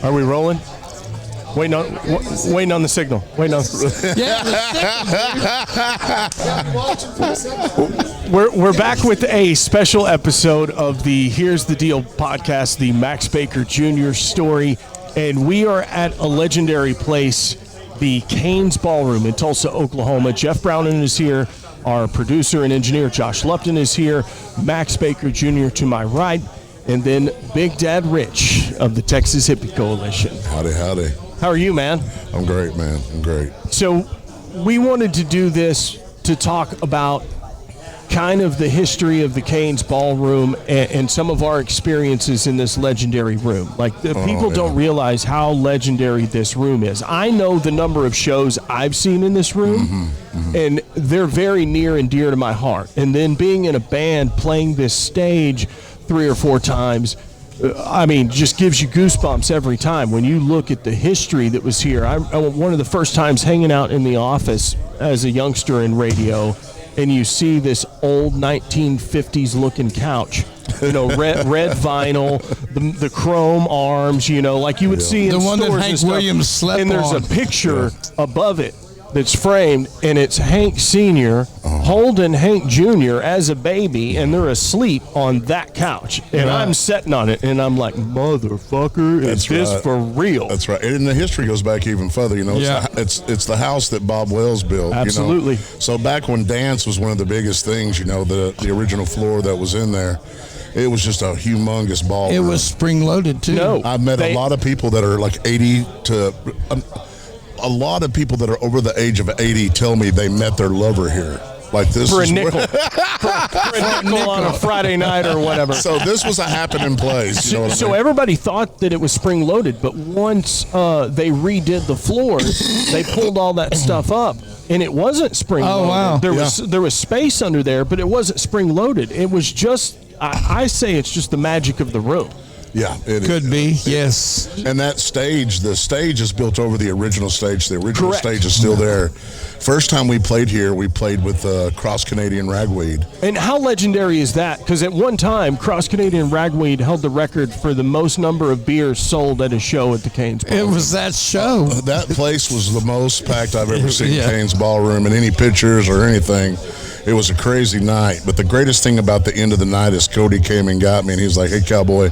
Are we rolling? Waiting on the signal. Waiting on. We're back with a special episode of the Here's the Deal podcast, the Max Baker Jr. story, and we are at a legendary place, the Cain's Ballroom in Tulsa, Oklahoma. Jeff Brownon is here. Our producer and engineer Josh Lupton is here. Max Baker Jr. to my right. And then Big Dad Rich of the Texas Hippie Coalition. Howdy, howdy. How are you, man? I'm great, man. I'm great. So we wanted to do this to talk about kind of the history of the Cain's Ballroom and some of our experiences in this legendary room. Like, people don't realize how legendary this room is. I know the number of shows I've seen in this room, and they're very near and dear to my heart. And then being in a band, playing this stage 3 or 4 times, I mean, just gives you goosebumps every time when you look at the history that was here. One of the first times hanging out in the office as a youngster in radio, and you see this old 1950s looking couch, red vinyl, the chrome arms, like you would see in the one stores that Hank Williams slept and there's on. a picture above it that's framed, and it's Hank Sr. holding Hank Jr. as a baby, and they're asleep on that couch. And I'm sitting on it, and I'm like, motherfucker, is this for real? That's right. And the history goes back even further. It's the house that Bob Wells built. Absolutely. So back when dance was one of the biggest things, the original floor that was in there, it was just a humongous ballroom. It was spring-loaded, too. No. I've met a lot of people that are like 80 to... a lot of people that are over the age of 80 tell me they met their lover here. Like this for a is nickel. for a nickel on a Friday night or whatever. So this was a happening place. You know what I mean? Everybody thought that it was spring loaded, but once they redid the floors, they pulled all that stuff up, and it wasn't spring loaded. Wow. There was space under there, but it wasn't spring loaded. It was just, I say it's just the magic of the room. Yeah, it could be. Yes. And that stage, the stage is built over the original stage. The original Correct. stage is still there. First time we played here, we played with Cross Canadian Ragweed. And how legendary is that? Because at one time, Cross Canadian Ragweed held the record for the most number of beers sold at a show at the Cain's Ballroom. It was that show. That place was the most packed I've ever seen Cain's Ballroom, and any pictures or anything. It was a crazy night. But the greatest thing about the end of the night is Cody came and got me, and he was like, "Hey, cowboy,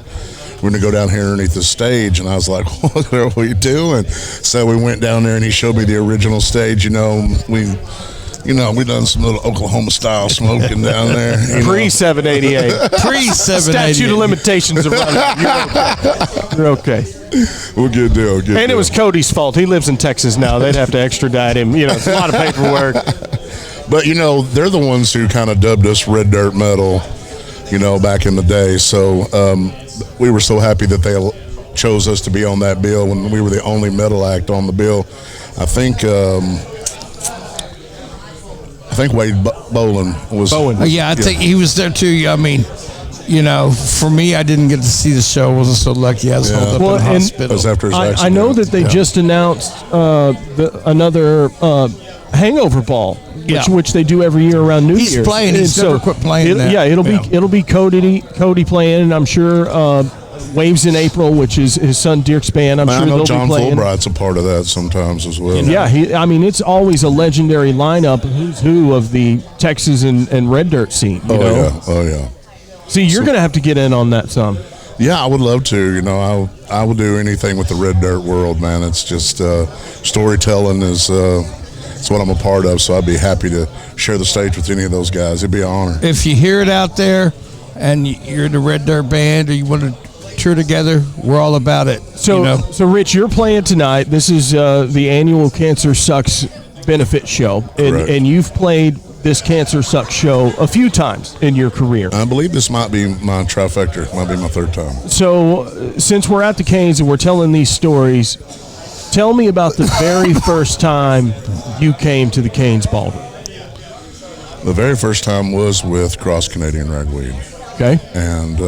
we're going to go down here underneath the stage." And I was like, "What are we doing?" So we went down there, and he showed me the original stage. We done some little Oklahoma style smoking down there. Pre-788. Pre-788. Statute of limitations are running. You're okay. Well, good deal. It was Cody's fault. He lives in Texas now. They'd have to extradite him. It's a lot of paperwork. But, they're the ones who kind of dubbed us Red Dirt Metal, back in the day. So we were so happy that they chose us to be on that bill when we were the only metal act on the bill. I think Wade Bolin was. I think he was there too. I mean, for me, I didn't get to see the show. I wasn't so lucky. I was held up in the hospital. That was after his accident. I know that they just announced another Hangover Ball, which they do every year around New Year's. He's playing. He's never quit playing. It'll be Cody playing, and I'm sure Waves in April, which is his son Dirk's band. I'm sure they'll John be playing. Fulbright's a part of that sometimes as well. Yeah, it's always a legendary lineup. Who's who of the Texas and Red Dirt scene. Oh yeah. See, you're going to have to get in on that some. Yeah, I would love to. I will do anything with the Red Dirt world, man. It's just storytelling is it's what I'm a part of, so I'd be happy to share the stage with any of those guys. It'd be an honor. If you hear it out there and you're in the Red Dirt band or you want to tour together, we're all about it. So Rich, you're playing tonight. This is the annual Cancer Sucks benefit show, and you've played this Cancer Sucks show a few times in your career. I believe this might be my trifecta. It might be my third time. So since we're at the Cain's and we're telling these stories, tell me about the very first time you came to the Cain's Ballroom. The very first time was with Cross Canadian Ragweed. Okay. And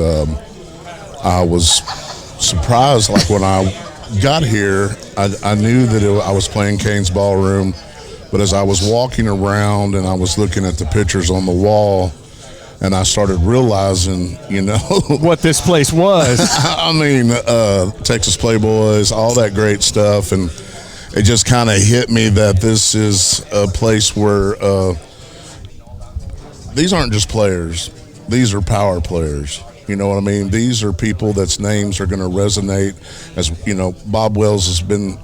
I was surprised, like when I got here, I knew that I was playing Cain's Ballroom, but as I was walking around and I was looking at the pictures on the wall, and I started realizing, what this place was. I mean, Texas Playboys, all that great stuff, and it just kind of hit me that this is a place where these aren't just players; these are power players. You know what I mean? These are people that's names are going to resonate. As Bob Wells has been.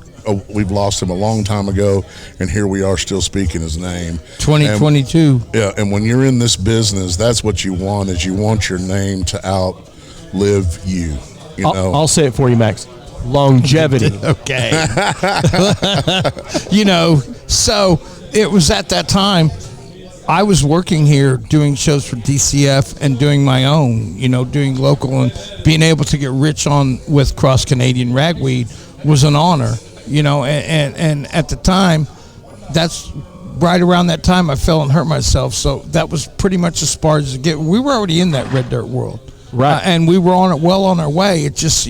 We've lost him a long time ago, and here we are still speaking his name. 2022. And when you're in this business, that's what you want, is you want your name to outlive you. I'll say it for you, Max. Longevity. Okay. So it was at that time I was working here doing shows for DCF and doing my own, doing local, and being able to get rich with Cross Canadian Ragweed was an honor. And at the time, that's right around that time I fell and hurt myself. So that was pretty much as far as it get. We were already in that red dirt world, right? And we were on our way. It just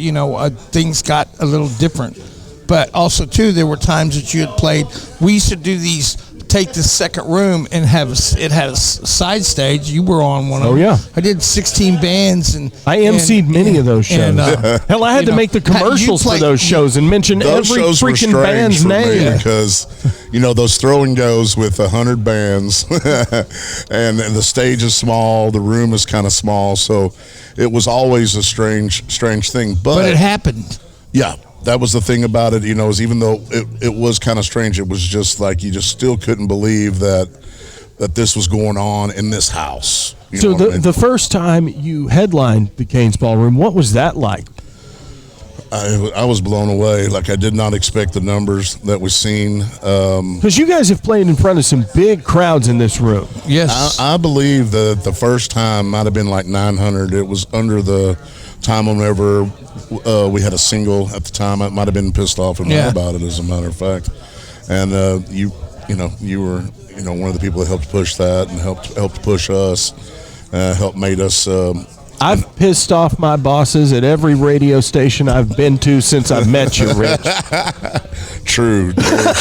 things got a little different. But also too, there were times that you had played. We used to do these. Take the second room and it had a side stage. You were on one of them. Oh yeah, I did 16 bands and I emceed many of those shows. Hell, I had to make the commercials for those shows and mention every freaking band's name because those throw and goes with 100 bands, and the stage is small, the room is kind of small, so it was always a strange thing. But it happened. Yeah. That was the thing about it, is even though it was kind of strange, it was just like you just still couldn't believe that this was going on in this house. So the first time you headlined the Cain's Ballroom, what was that like? I was blown away. Like, I did not expect the numbers that we've seen. Because you guys have played in front of some big crowds in this room. Yes. I believe that the first time might have been like 900. It was under the time whenever we had a single at the time. I might have been pissed off and mad about it, as a matter of fact. And you were one of the people that helped push that and helped push us, helped made us. I've pissed off my bosses at every radio station I've been to since I met you, Rich. True. Very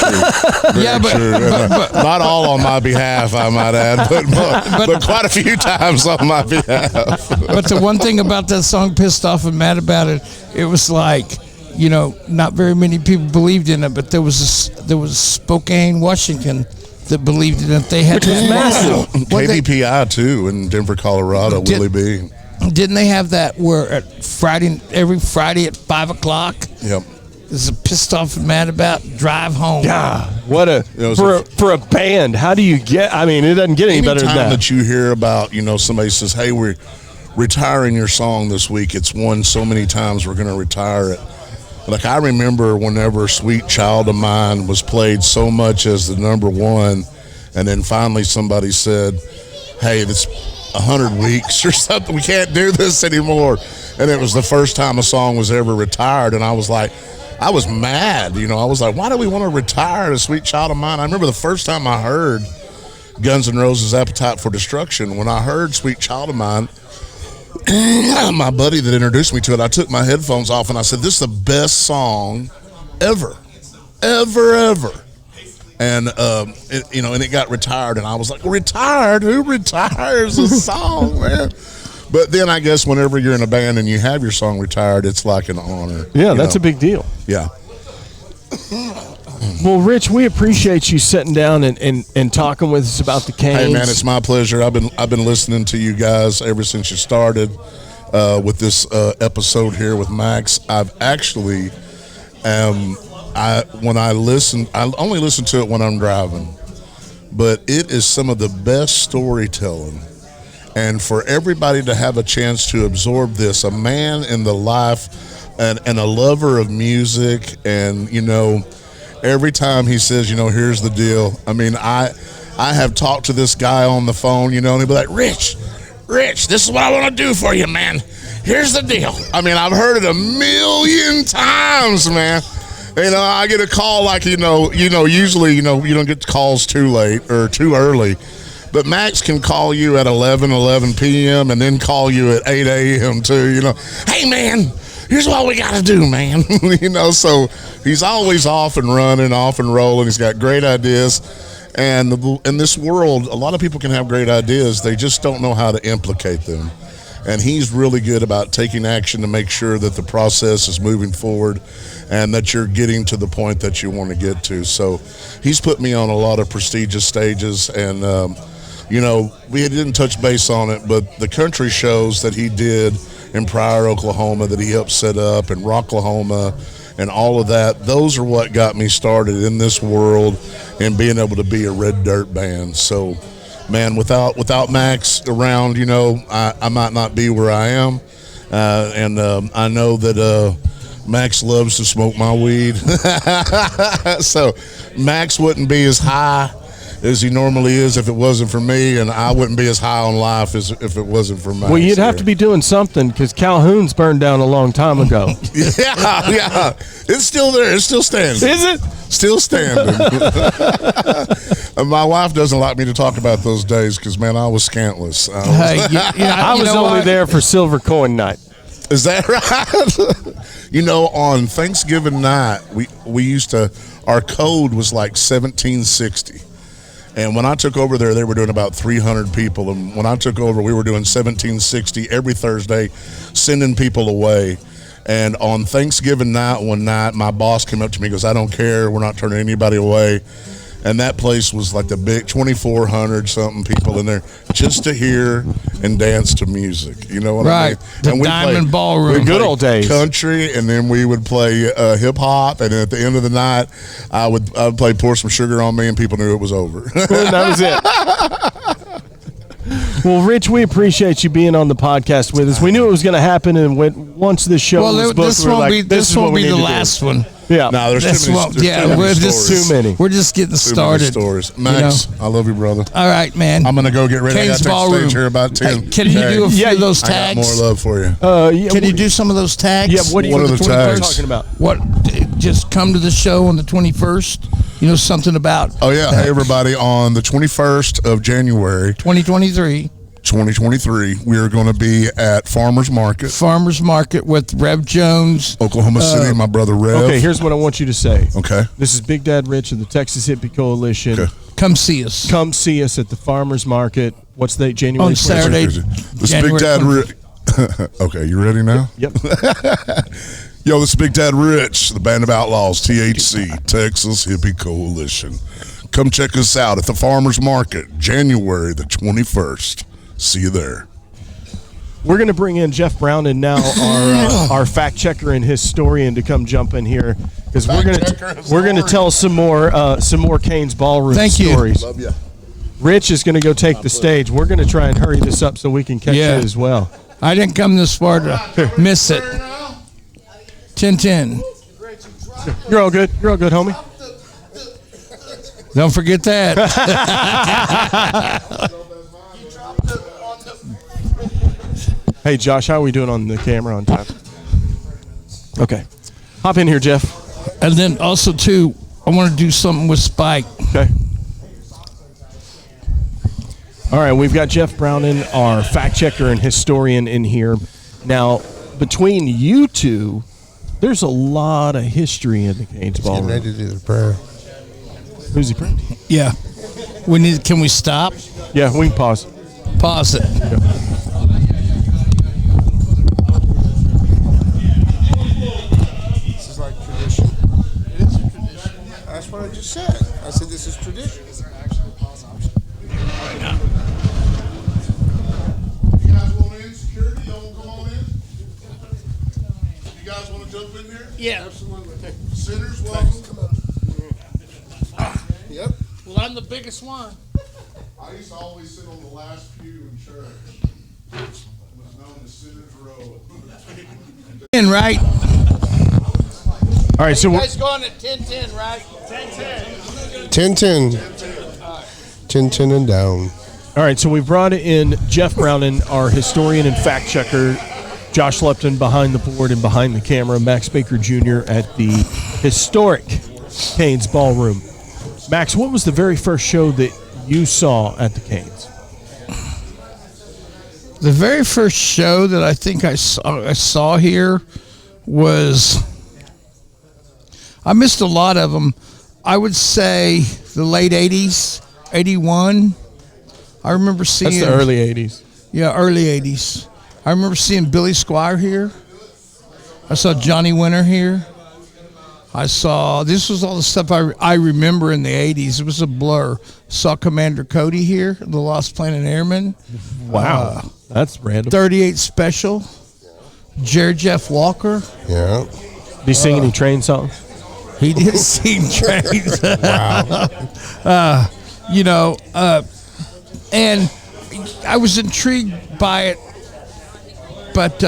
true. But not all on my behalf, I might add, but quite a few times on my behalf. But the one thing about that song, Pissed Off and Mad About It, it was like, not very many people believed in it, but there was Spokane, Washington, that believed in it. They had massive. KBPI too in Denver, Colorado. Willie B. Didn't they have that where every Friday at 5:00? Yep. There's a Pissed Off and Mad About Drive Home. Yeah, what for a band? How do you get? I mean, it doesn't get any better than that. Anytime that you hear about, somebody says, "Hey, we're retiring your song this week. It's won so many times, we're going to retire it." Like, I remember whenever "Sweet Child of Mine" was played so much as the number one, and then finally somebody said, "Hey, this 100 weeks or something, we can't do this anymore." And it was the first time a song was ever retired, and I was like, I was mad. I was like, why do we want to retire a Sweet Child of Mine? I remember the first time I heard Guns N' Roses' Appetite for Destruction. When I heard Sweet Child of Mine, my buddy that introduced me to it, I took my headphones off and I said, this is the best song ever. And and it got retired, and I was like, retired? Who retires a song, man? But then I guess whenever you're in a band and you have your song retired, it's like an honor. Yeah, that's a big deal. Yeah. Well, Rich, we appreciate you sitting down and talking with us about the Cains. Hey, man, it's my pleasure. I've been listening to you guys ever since you started with this episode here with Max. I've actually when I listen, I only listen to it when I'm driving, but it is some of the best storytelling. And for everybody to have a chance to absorb this, a man in the life and a lover of music, and every time he says, here's the deal. I mean, I have talked to this guy on the phone, and he'll be like, Rich, this is what I want to do for you, man. Here's the deal. I mean, I've heard it a million times, man. I get a call like, usually, you don't get calls too late or too early. But Max can call you at 11 p.m. and then call you at 8 a.m. too, Hey, man, here's what we got to do, man. So he's always off and running, off and rolling. He's got great ideas. And in this world, a lot of people can have great ideas. They just don't know how to implicate them. And he's really good about taking action to make sure that the process is moving forward and that you're getting to the point that you want to get to. So he's put me on a lot of prestigious stages. And, you know, we didn't touch base on it, but the country shows that he did in Pryor, Oklahoma, that he helped set up, and Rocklahoma, and all of that, those are what got me started in this world and being able to be a red dirt band. So, man, without Max around, you know, I might not be where I am. And I know that Max loves to smoke my weed. So Max wouldn't be as high as he normally is if it wasn't for me, and I wouldn't be as high on life as if it wasn't for Max. Well, you'd have to be doing something because Calhoun's burned down a long time ago. Yeah. It's still there. It's still standing. Is it? Still standing. My wife doesn't like me to talk about those days because, man, I was scantless. I was only there for silver coin night. Is that right? You know, on Thanksgiving night, we used to, our code was like 1760. And when I took over there, they were doing about 300 people. And when I took over, we were doing 1760 every Thursday, sending people away. And on Thanksgiving night, one night, my boss came up to me and goes, I don't care. We're not turning anybody away. And that place was like the big 2,400 something people in there just to hear and dance to music. You know what I mean? The and Diamond Ballroom. The good old days. Country, and then we would play hip hop. And at the end of the night, I would play Pour Some Sugar on Me, and people knew it was over. That was it. Well, Rich, we appreciate you being on the podcast with us. We knew it was going to happen, and once this show was booked, this won't be the last one. Yeah, no, there's too many. We're just getting started. Stories. Max, you know? I love you, brother. All right, man. I'm gonna go get ready. Cain's I got to take stage here about 10. Hey, can you do a few of those tags? I got more love for you. Can you do some of those tags? Yeah. What are the tags talking about? What? Just come to the show on the 21st. You know something about? Oh yeah. Hey everybody, on the 21st of January, 2023. 2023, we are going to be at Farmers Market with Rev Jones, Oklahoma City, my brother Rev. Okay, here's what I want you to say. Okay. This is Big Dad Rich of the Texas Hippie Coalition. Okay. Come see us. Come see us at the Farmers Market. What's the date? January on Saturday. This is Big Dad Rich. Okay, you ready now? Yep. Yo, this is Big Dad Rich, the Band of Outlaws, THC, Texas Hippie Coalition. Come check us out at the Farmers Market, January the 21st. See you there. We're going to bring in Jeff Brown and now our fact checker and historian to come jump in here because we're going to tell some more Cain's Ballroom stories. Love you. Rich is going to go take the stage. We're going to try and hurry this up so we can catch it as well. I didn't come this far to miss it. 10-10. You're all good. You're all good, homie. Don't forget that. Hey, Josh, how are we doing on the camera on time? Okay. Hop in here, Jeff. And then also, too, I want to do something with Spike. Okay. All right, we've got Jeff Brown in, our fact checker and historian in here. Now, between you two, there's a lot of history in the Cain's Ballroom. Getting ready to do the prayer. Who's he praying? Yeah. Can we stop? Yeah, we can pause. Pause it. Yeah. That's what I just said. I said this is tradition. Is there actually a pause option? You guys want in? Security, y'all want to come on in? You guys want to jump in here? Yeah. Absolutely. Sinners, welcome. Yep. Well, I'm the biggest one. I used to always sit on the last pew in church. It was known as Sinners Row. In, right? All right, so You guys going at 10-10, right? 10-10. 10-10 and down. all right, so we brought in Jeff Brown, our historian and fact checker, Josh Lepton behind the board and behind the camera, Max Baker Jr. at the historic Cain's Ballroom. Max, what was the very first show that you saw at the Cain's? The very first show that I think I saw here was, I missed a lot of them. I would say the late 80s, 81. I remember seeing. That's the early 80s. Yeah, early 80s. I remember seeing Billy Squire here. I saw Johnny Winter here. This was all the stuff I remember in the 80s. It was a blur. Saw Commander Cody here, the Lost Planet Airman. Wow. That's random. 38 Special. Jerry Jeff Walker. Yeah. Did he sing any train songs? He did sing trains. Wow. And I was intrigued by it, but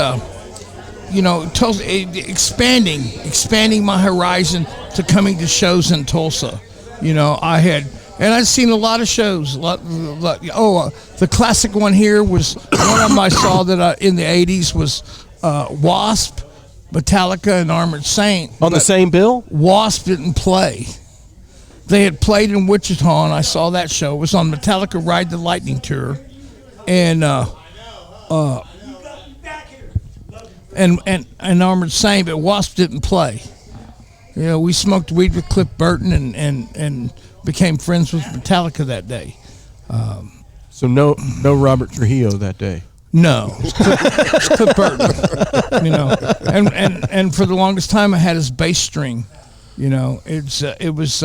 expanding my horizon to coming to shows in Tulsa. I'd seen a lot of shows. The classic one here was one of them I saw that in the '80s was Wasp, Metallica, and Armored Saint. On the same bill? Wasp didn't play. They had played in Wichita, and I saw that show. It was on Metallica Ride the Lightning tour, and Armored Saint, but Wasp didn't play. We smoked weed with Cliff Burton and became friends with Metallica that day. So no Robert Trujillo that day. No, it's Cliff Burton. And for the longest time I had his bass string. It was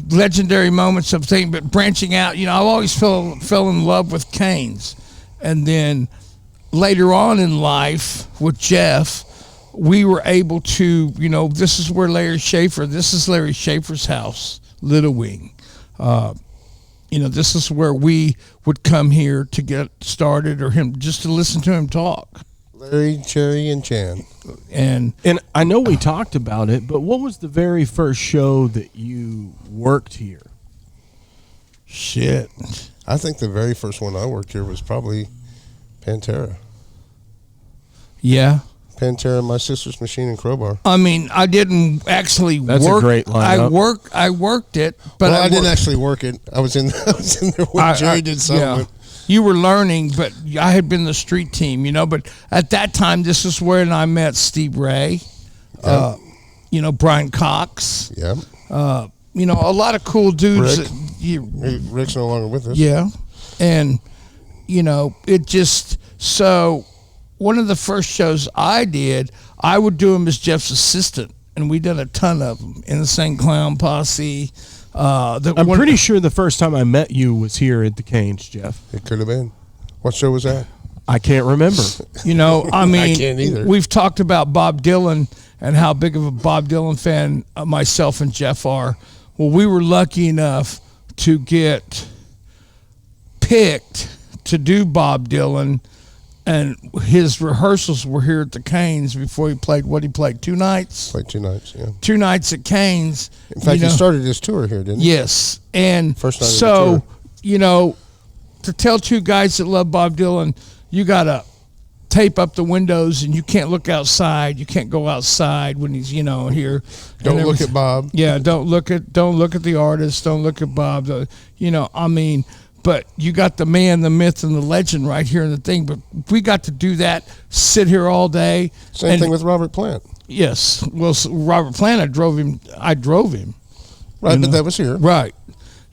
legendary moments of things, but branching out. I always fell in love with Cain's, and then later on in life with Jeff, we were able to. This is Larry Schaefer's house, Little Wing. This is where we would come here to get started, or him just to listen to him talk. Larry, Cherry, and Chan. And I know we talked about it, but what was the very first show that you worked here? Shit. I think the very first one I worked here was probably Pantera. Yeah. Pantera, My Sister's Machine, and Crowbar. I mean, I didn't actually That's work. a great lineup. I worked it, but I didn't actually work it. I was in there when Jerry did something. Yeah. You were learning, but I had been the street team, But at that time, this is where I met Steve Ray, Brian Cox. Yeah. A lot of cool dudes. Rick. Rick's no longer with us. Yeah, and it just so. One of the first shows I did, I would do him as Jeff's assistant, and we did a ton of them. Insane Clown Posse. I'm pretty sure the first time I met you was here at the Cain's, Jeff. It could have been. What show was that? I can't remember. I can't either. We've talked about Bob Dylan and how big of a Bob Dylan fan myself and Jeff are. Well, we were lucky enough to get picked to do Bob Dylan, and his rehearsals were here at the Cain's before he played. What he played 2 nights? Played 2 nights, yeah. 2 nights at Cain's. In fact, he started his tour here, didn't he? Yes, and First night of the tour. To tell 2 guys that love Bob Dylan, you gotta tape up the windows, and you can't look outside. You can't go outside when he's here. Don't look at Bob. Yeah, don't look at the artist. Don't look at Bob. But you got the man, the myth, and the legend right here in the thing. But we got to do that, sit here all day. Same thing with Robert Plant. Yes. Well, Robert Plant, I drove him. Right, but that was here. Right.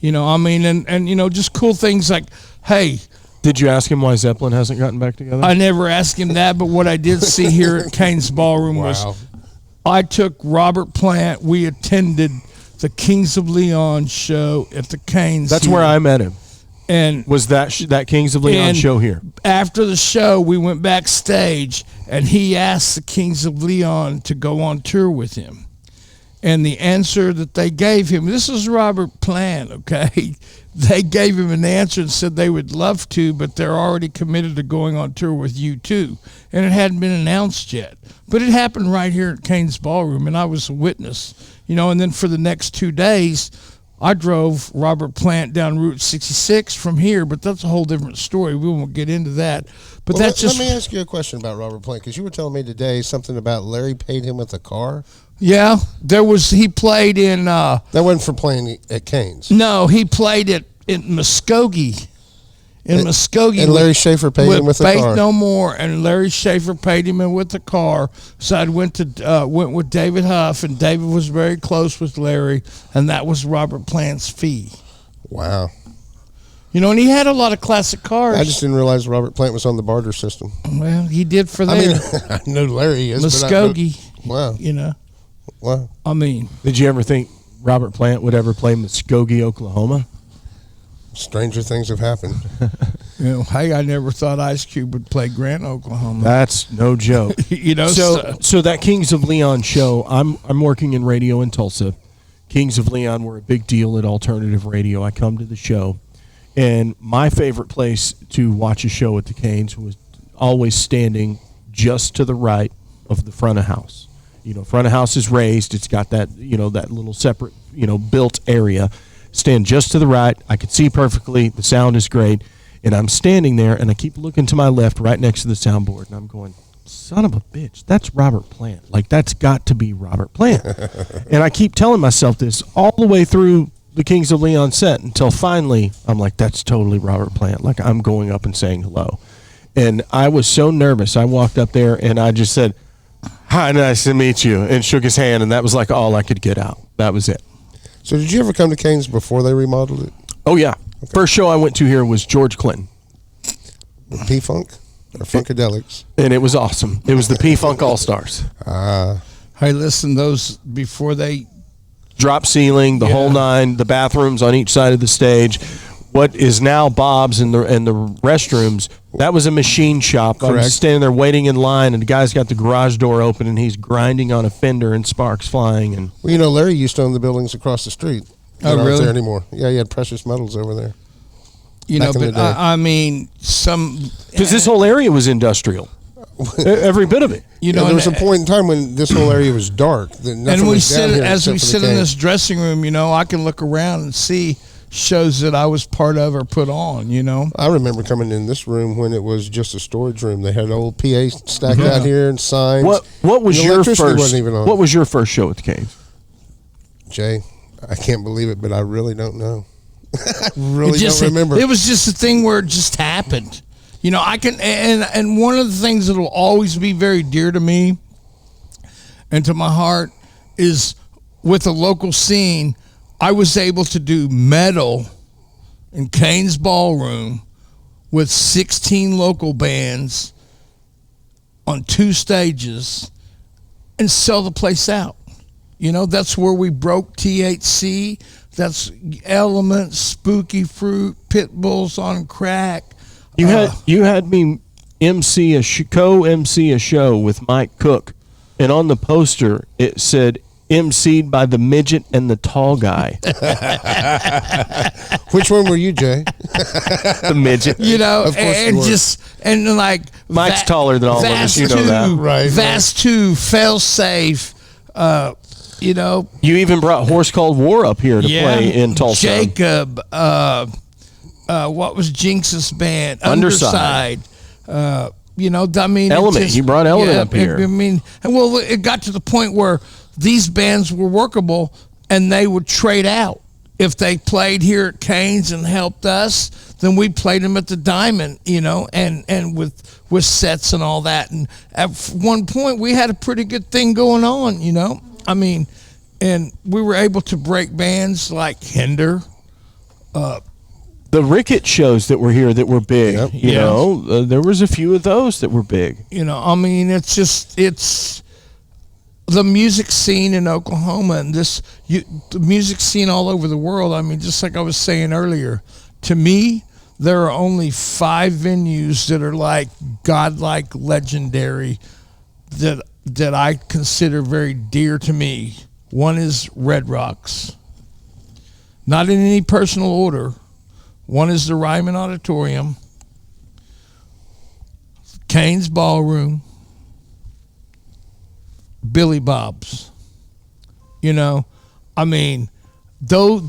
And just cool things like, hey. Did you ask him why Zeppelin hasn't gotten back together? I never asked him that, but what I did see here at Cain's Ballroom was I took Robert Plant. We attended the Kings of Leon show at the Cain's. That's where I met him. And was that Kings of Leon show here? After the show, we went backstage, and he asked the Kings of Leon to go on tour with him. And the answer that they gave him, this is Robert Plant, okay? They gave him an answer and said they would love to, but they're already committed to going on tour with U2. And it hadn't been announced yet. But it happened right here at Cain's Ballroom, and I was a witness. And then for the next 2 days, I drove Robert Plant down Route 66 from here, but that's a whole different story. We won't get into that. But let me ask you a question about Robert Plant, because you were telling me today something about Larry paid him with a car. Yeah, he played in... that wasn't for playing at Cain's. No, he played in Muskogee in Muskogee. And Larry Schaefer paid him with the Faith car. No More, and Larry Schaefer paid him in with the car. So I went with David Huff, and David was very close with Larry, and that was Robert Plant's fee. Wow. You know, and he had a lot of classic cars. I just didn't realize Robert Plant was on the barter system. Well, he did for them. I mean, I know Larry is. Muskogee. Wow. You know. Wow. I mean. Did you ever think Robert Plant would ever play Muskogee, Oklahoma? Stranger things have happened. You know, hey, I never thought Ice Cube would play Grant, Oklahoma. That's no joke. You know, so that Kings of Leon show, I'm working in radio in Tulsa. Kings of Leon were a big deal at alternative radio. I come to the show, and my favorite place to watch a show at the Canes was always standing just to the right of the front of house. You know, front of house is raised. It's got that, you know, that little separate, you know, built area. Stand just to the right. I could see perfectly. The sound is great. And I'm standing there, and I keep looking to my left right next to the soundboard, and I'm going, son of a bitch, that's Robert Plant. Like, that's got to be Robert Plant. And I keep telling myself this all the way through the Kings of Leon set until finally I'm like, that's totally Robert Plant. Like, I'm going up and saying hello. And I was so nervous. I walked up there, and I just said, hi, nice to meet you, and shook his hand, and that was like all I could get out. That was it. So did you ever come to Cain's before they remodeled it? Oh, yeah. Okay. First show I went to here was George Clinton. P-Funk? Or Funkadelics? And it was awesome. It was the P-Funk All-Stars. Hey, listen, those, before they... Drop ceiling, the whole nine, the bathrooms on each side of the stage. What is now Bob's and the restrooms, that was a machine shop. Correct. I was standing there waiting in line, and the guy's got the garage door open, and he's grinding on a fender and sparks flying. And well, you know, Larry used to own the buildings across the street. Oh, really? Aren't there anymore. Yeah, he had Precious Metals over there. You know, but I mean, because this whole area was industrial. Every bit of it. You know, there was a point in time when this whole area was dark. And we sit in this dressing room, you know, I can look around and see shows that I was part of or put on, you know. I remember coming in this room when it was just a storage room. They had an old PA stacked out here and signs. What was your first? Wasn't even on. What was your first show at the Canes? Jay, I can't believe it, but I really don't know. I really don't remember. It was just a thing where it just happened. You know, I can, and one of the things that will always be very dear to me and to my heart is with the local scene, I was able to do metal in Cain's Ballroom with 16 local bands on 2 stages and sell the place out. You know, that's where we broke THC. That's Elements, Spooky Fruit, Pit Bulls on Crack. You had me co-MC a show with Mike Cook, and on the poster it said emceed by the midget and the tall guy. Which one were you, Jay? The midget. You know, of course and just and like Mike's taller than all of us. You know that, right? Vast 2, Fail Safe. You know, you even brought Horse Called War up here to play in Tulsa. Jacob. What was Jinx's band? Underside. You know, I mean, Element. You brought Element up here. I mean, well, it got to the point where these bands were workable, and they would trade out. If they played here at Cain's and helped us, then we played them at the Diamond, you know, and with sets and all that. And at one point, we had a pretty good thing going on, you know. I mean, and we were able to break bands like Hinder. The Ricket shows that were here that were big, you know, there was a few of those that were big. You know, I mean, it's the music scene in Oklahoma and the music scene all over the world. I mean, just like I was saying earlier, to me, there are only 5 venues that are like godlike, legendary, that I consider very dear to me. One is Red Rocks. Not in any personal order. One is the Ryman Auditorium, Cain's Ballroom, Billy Bob's. You know, I mean, though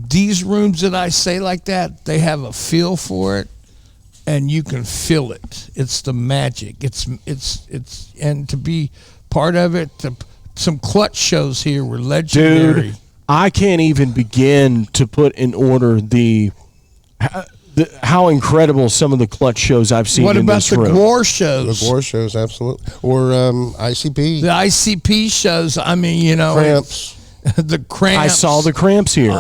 these rooms that I say like that, they have a feel for it, and you can feel it. It's the magic. It's and to be part of it. Some Clutch shows here were legendary. Dude, I can't even begin to put in order the how incredible some of the clutch shows I've seen What in about this the room. Gore shows? The Gore shows, absolutely. Or ICP. The ICP shows. I mean, you know, Cramps. the Cramps. I saw the Cramps here.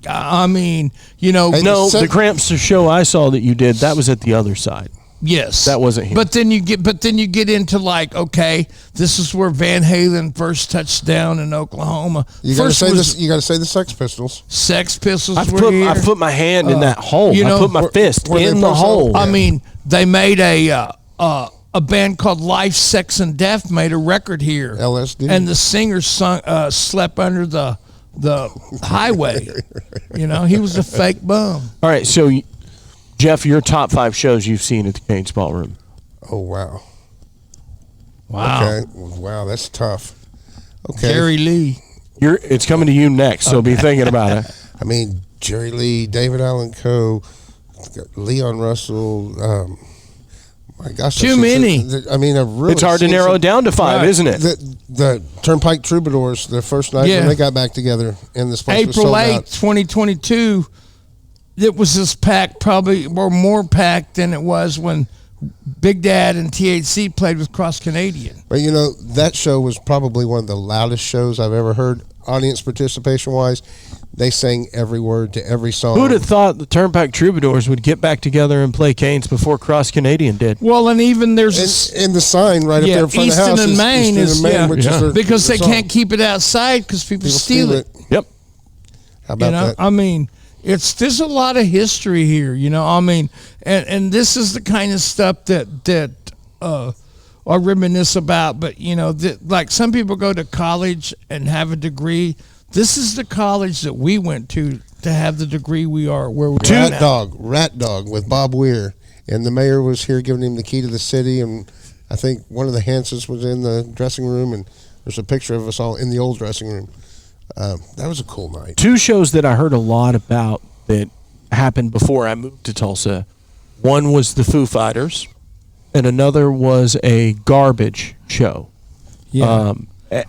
I mean, you know, no, the Cramps show I saw that you did, that was at the other side. yes, That wasn't here. But then you get into like, okay, this is where Van Halen first touched down in Oklahoma. You got to First say was this. You got to say the Sex Pistols. Sex Pistols I were here. put my hand in that hole. you know, I put my fist were they in the personal? hole. I mean, they made a band called Life, Sex, and Death made a record here. LSD. And the singer slept under the highway. You know, he was a fake bum. All right, so Jeff, your top 5 shows you've seen at the Cain's Ballroom. Oh wow. Wow. Okay. Wow, that's tough. Okay. Jerry Lee. It's coming to you next, so be thinking about it. I mean, Jerry Lee, David Allen Coe, Leon Russell. My gosh, Too many. I mean, I've really. It's hard to seen narrow some- it down to 5, Right. isn't it? The Turnpike Troubadours, the first night Yeah. when they got back together, and this place was April sold 8th, out. 2022, it was as packed, probably or more packed than it was when Big Dad and THC played with Cross Canadian. But you know, that show was probably one of the loudest shows I've ever heard, audience participation wise. They sang every word to every song. Who'd have thought the Turnpike Troubadours would get back together and play Cain's before Cross Canadian did? Well, and even there's And the sign right up there in front Easton of the house and Maine is is Easton and Maine, yeah, which is their, because their they song. can't keep it outside because people People steal it. Yep. How about You know, that? I mean, there's a lot of history here. You know, I mean, and this is the kind of stuff that I reminisce about. But you know, like some people go to college and have a degree. This is the college that we went to have the degree we are where we're at now. Rat Dog with Bob Weir, and the mayor was here giving him the key to the city, and I think one of the Hansons was in the dressing room, and there's a picture of us all in the old dressing room. That was a cool night. 2 shows that I heard a lot about that happened before I moved to Tulsa. One was the Foo Fighters, and another was a garbage show. Yeah.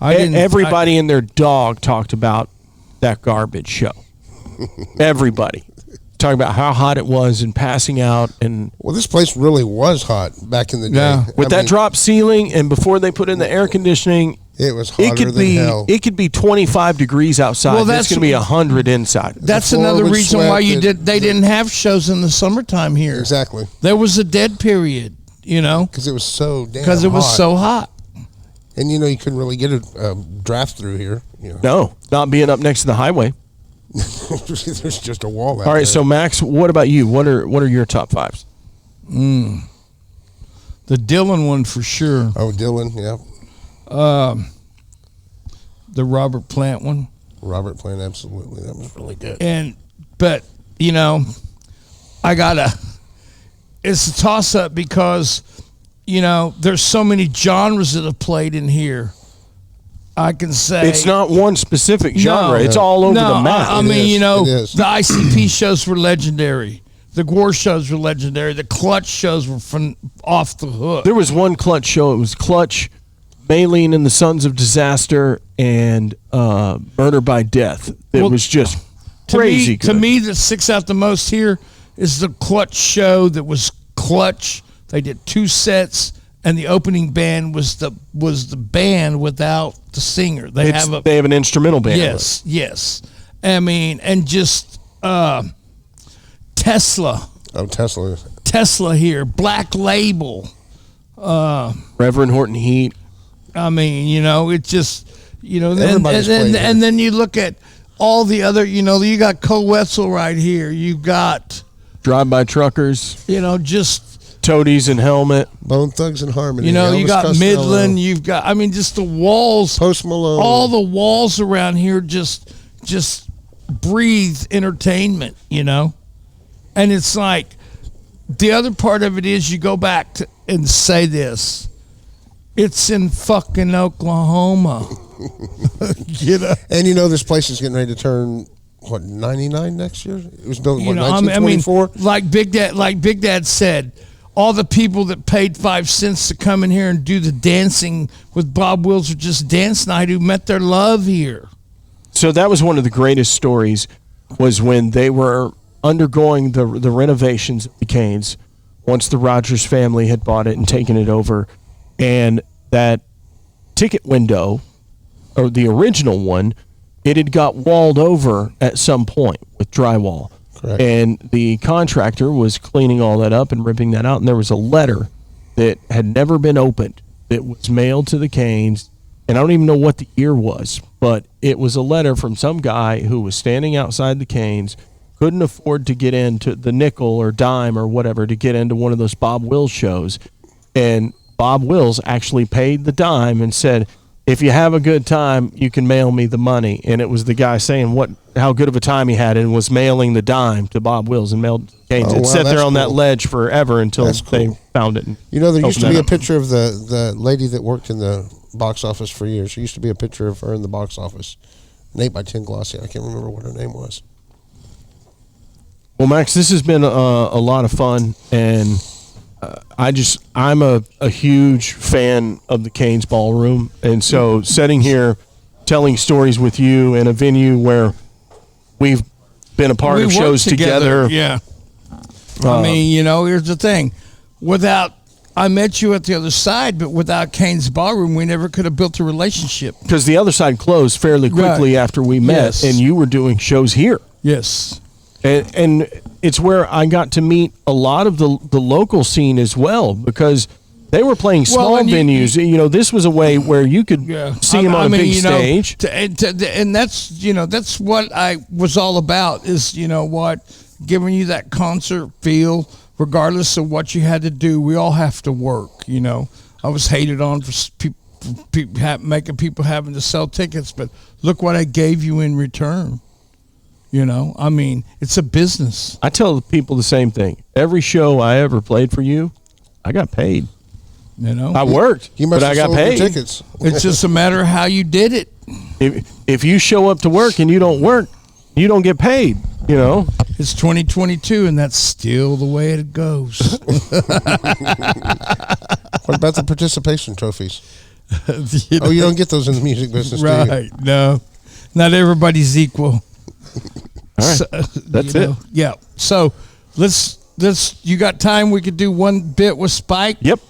Everybody and their dog talked about that garbage show. Everybody talking about how hot it was and passing out, and Well, this place really was hot back in the day. Yeah. with that drop ceiling, and before they put in the air conditioning, it was hotter it could than be hell. it could be 25 degrees outside. Well, It's that's- going to be 100 inside. That's The floor another would reason sweat, why they didn't have shows in the summertime here. Exactly, There was a dead period, you know, because it was so damn because it was hot. so hot. And you know, you couldn't really get a draft through here. You know, No, not being up next to the highway. there's just a wall out All right, there. so Max, what about you? What are your top 5s? The Dylan one for sure. Oh, Dylan, yeah, The Robert Plant one. Robert Plant, absolutely, that was really good. But you know, it's a toss up because, you know, there's so many genres that have played in here. I can say It's not one specific genre. It's all over no, the map. I It mean, is. you know, It is. the ICP shows were legendary. The Gore shows were legendary. The Clutch shows were off the hook. There was one Clutch show. It was Clutch, Maylene and the Sons of Disaster, and Murder by Death. It Well, was just to crazy me, good. to me, that sticks out the most here is the Clutch show that was Clutch. They did 2 sets, and the opening band was the band without the singer. They have an instrumental band. yes. I mean, and just Tesla Oh, Tesla here, Black Label. Reverend Horton Heat. I mean, you know, it just, you know, Everybody's played here. and then you look at all the other, you know, you got Cole Wetzel right here. You've got, Drive-by Truckers, you know, just, Toadies and Helmet. Bone Thugs and Harmony. you know, you Elvis got Costello, Midland. You've got, I mean, just the walls, Post Malone. all the walls around here just breathe entertainment, you know? And it's like, the other part of it is you go back to and say this. It's in fucking Oklahoma. You know? And you know, this place is getting ready to turn, what, 99 next year? It was built in, You what, know, I mean, 1924? like Big Dad said, all the people that paid 5 cents to come in here and do the dancing with Bob Wills or just dance night who met their love here. So that was one of the greatest stories, was when they were undergoing the renovations of the Cains once the Rogers family had bought it and taken it over. And that ticket window, or the original one, it had got walled over at some point with drywall. Correct. And the contractor was cleaning all that up and ripping that out. And there was a letter that had never been opened that was mailed to the Cains. And I don't even know what the year was, but it was a letter from some guy who was standing outside the Cains, couldn't afford to get into the nickel or dime or whatever to get into one of those Bob Wills shows. And Bob Wills actually paid the dime and said, if you have a good time, you can mail me the money. And it was the guy saying how good of a time he had and was mailing the dime to Bob Wills and mailed to Cains. It sat there on that ledge forever until they found it. You know, there used to be a picture of the lady that worked in the box office for years. There used to be a picture of her in the box office. An 8x10 glossy. I can't remember what her name was. Well, Max, this has been a lot of fun, and I'm a huge fan of the Cain's Ballroom, and so sitting here telling stories with you in a venue where we've been a part of shows together. Yeah. I mean, here's the thing. I met you at the other side, but without Cain's Ballroom, we never could have built a relationship. Because the other side closed fairly quickly after we met, and you were doing shows here. Yes. And it's where I got to meet a lot of the local scene as well, because they were playing small venues. This was a way where you could see them on a big stage. And that's what I was all about is, giving you that concert feel, regardless of what you had to do. We all have to work, I was hated on for making people having to sell tickets, but look what I gave you in return. It's a business. I tell people the same thing. Every show I ever played for you, I got paid. I worked, but I got paid. Tickets. It's just a matter of how you did it. If you show up to work and you don't work, you don't get paid. It's 2022, and that's still the way it goes. What about the participation trophies? You don't get those in the music business, right? Do you? No, not everybody's equal. All right, that's it. Yeah. So let's. You got time? We could do one bit with Spike. Yep.